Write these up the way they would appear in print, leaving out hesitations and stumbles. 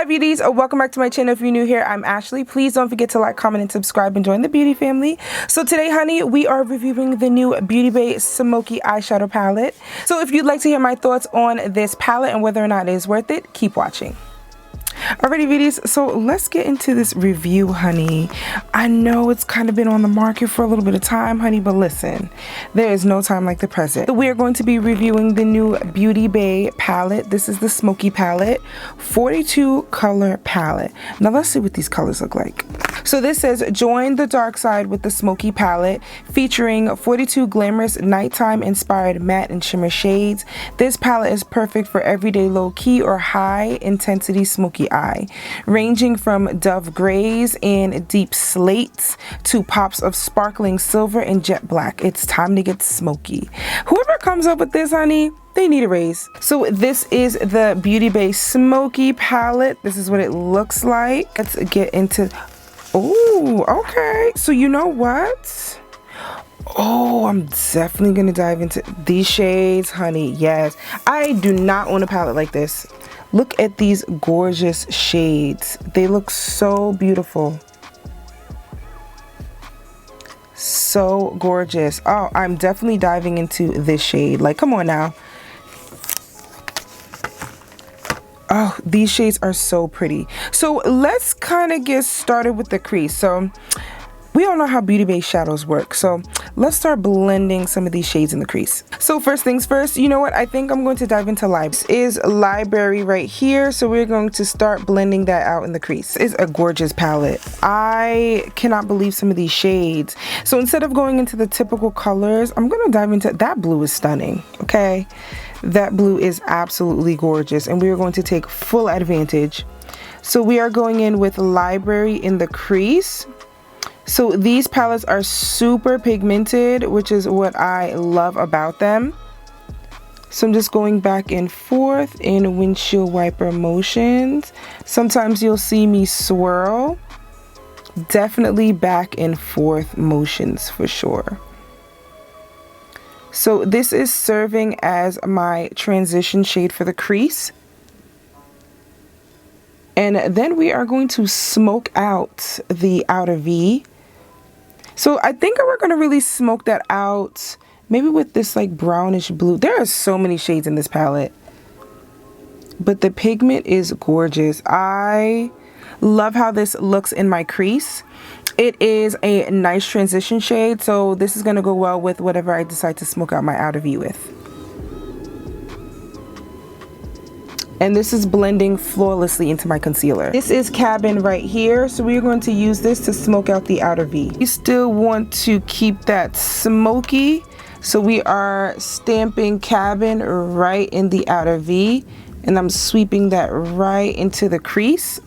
beauties, welcome back to my channel. If you're new here, I'm Ashley. Please don't forget to like, comment, and subscribe and join the beauty family. So today, honey, we are reviewing the new Beauty Bay Smoky Eyeshadow Palette. So if you'd like to hear my thoughts on this palette and whether or not it is worth it, keep watching. Alrighty, beauties, so let's get into this review, honey. I know it's kind of been on the market for a little bit of time, honey, but listen, there is no time like the present. So we are going to be reviewing the new Beauty Bay palette. This is the Smoky palette, 42 color palette. Now let's see what these colors look like. So this says, join the dark side with the Smoky palette, featuring 42 glamorous nighttime inspired matte and shimmer shades. This palette is perfect for everyday low key or high intensity smoky eye, ranging from dove grays and deep slates to pops of sparkling silver and jet black. It's time to get smoky. Whoever comes up with this, honey, they need a raise. So this is the Beauty Bay Smoky palette. This is what it looks like. Let's get into, oh, okay. So you know what? Oh, I'm definitely gonna dive into these shades, honey. Yes, I do not own a palette like this. Look at these gorgeous shades. They look so beautiful. So gorgeous. Oh, I'm definitely diving into this shade. Like, come on now. Oh, these shades are so pretty. So let's kind of get started with the crease. So we all know how Beauty Bay shadows work. So let's start blending some of these shades in the crease. So first things first, you know what? I think I'm going to dive into Library. This is Library right here. So we're going to start blending that out in the crease. It's a gorgeous palette. I cannot believe some of these shades. So instead of going into the typical colors, I'm going to dive into, that blue is stunning, okay? That blue is absolutely gorgeous. And we are going to take full advantage. So we are going in with Library in the crease. So these palettes are super pigmented, which is what I love about them. So I'm just going back and forth in windshield wiper motions. Sometimes you'll see me swirl. Definitely back and forth motions for sure. So this is serving as my transition shade for the crease. And then we are going to smoke out the outer V. So I think we're going to really smoke that out maybe with this like brownish blue. There are so many shades in this palette, but the pigment is gorgeous. I love how this looks in my crease. It is a nice transition shade, so this is going to go well with whatever I decide to smoke out my outer V with. And this is blending flawlessly into my concealer. This is Cabin right here, so we're going to use this to smoke out the outer V. You still want to keep that smoky, so we are stamping Cabin right in the outer V, and I'm sweeping that right into the crease.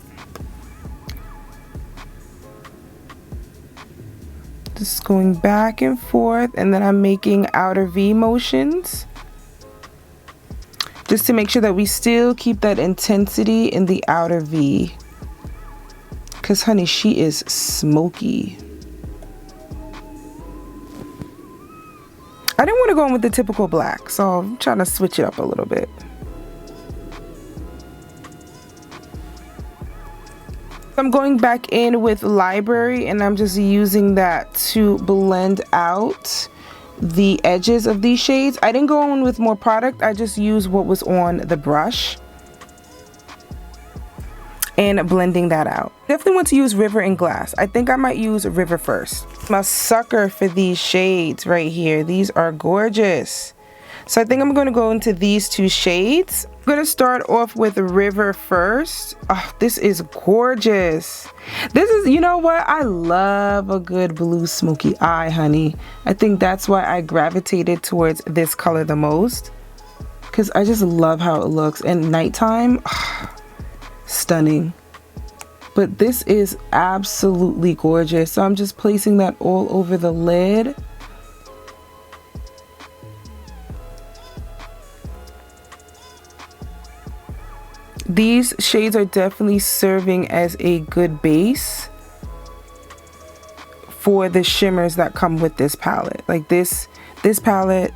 Just going back and forth, and then I'm making outer V motions, just to make sure that we still keep that intensity in the outer V. Because, honey, she is smoky. I didn't want to go in with the typical black, so I'm trying to switch it up a little bit. I'm going back in with Library, and I'm just using that to blend out the edges of these shades. I didn't go in with more product. I just used what was on the brush and blending that out. Definitely want to use River and Glass. I think I might use River first. I'm a sucker for these shades right here. These are gorgeous. So I think I'm going to go into these two shades. I'm going to start off with River first. Oh, this is gorgeous. This is, you know what? I love a good blue smoky eye, honey. I think that's why I gravitated towards this color the most, because I just love how it looks. And nighttime, oh, stunning. But this is absolutely gorgeous. So I'm just placing that all over the lid. These shades are definitely serving as a good base for the shimmers that come with this palette. Like this palette,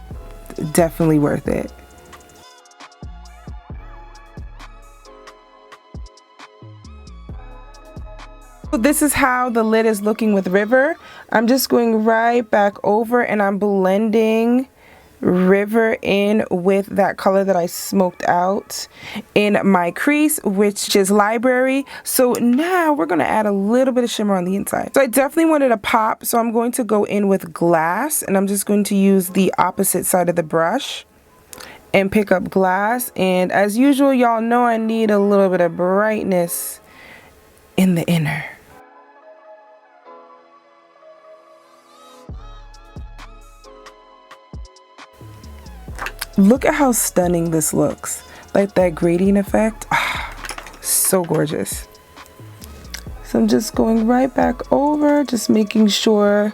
definitely worth it. This is how the lid is looking with River. I'm just going right back over and I'm blending River in with that color that I smoked out in my crease, which is Library. So now we're going to add a little bit of shimmer on the inside. So I definitely wanted a pop, so I'm going to go in with Glass, and I'm just going to use the opposite side of the brush and pick up Glass. And as usual, y'all know I need a little bit of brightness in the inner. Look at how stunning this looks. Like that gradient effect. So gorgeous. So I'm just going right back over, just making sure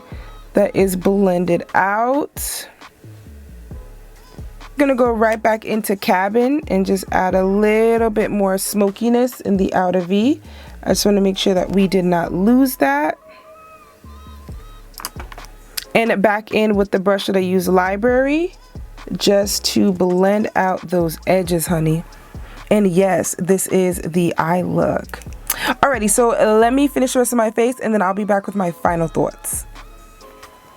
that is blended out. I'm gonna go right back into Cabin and just add a little bit more smokiness in the outer V. I just want to make sure that we did not lose that. And back in with the brush that I use, Library, just to blend out those edges, honey. And yes, this is the eye look. Alrighty, so let me finish the rest of my face and then I'll be back with my final thoughts.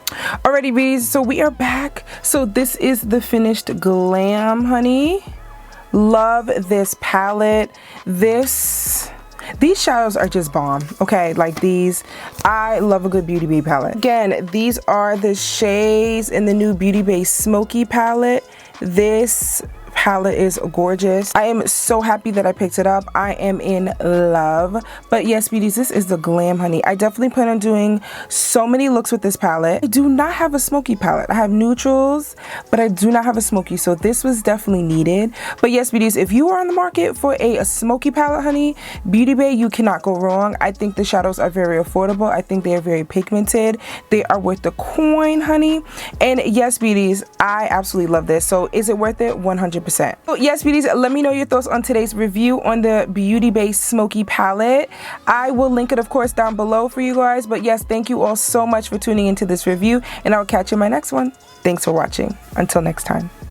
Alrighty, beauties, so we are back. So this is the finished glam, honey. Love this palette. These shadows are just bomb, okay? Like these, I love a good Beauty Bay palette. Again, these are the shades in the new Beauty Bay Smoky Palette. This palette is gorgeous. I am so happy that I picked it up. I am in love. But yes, beauties, this is the glam, honey. I definitely plan on doing so many looks with this palette. I do not have a smoky palette. I have neutrals, but I do not have a smoky, so this was definitely needed. But yes, beauties, if you are on the market for a smoky palette, honey, Beauty Bay, you cannot go wrong. I think the shadows are very affordable. I think they are very pigmented. They are worth the coin, honey. And yes, beauties, I absolutely love this. So is it worth it? 100%. So yes, beauties, let me know your thoughts on today's review on the Beauty Bay Smoky Palette. I will link it, of course, down below for you guys. But yes, thank you all so much for tuning into this review, and I'll catch you in my next one. Thanks for watching. Until next time.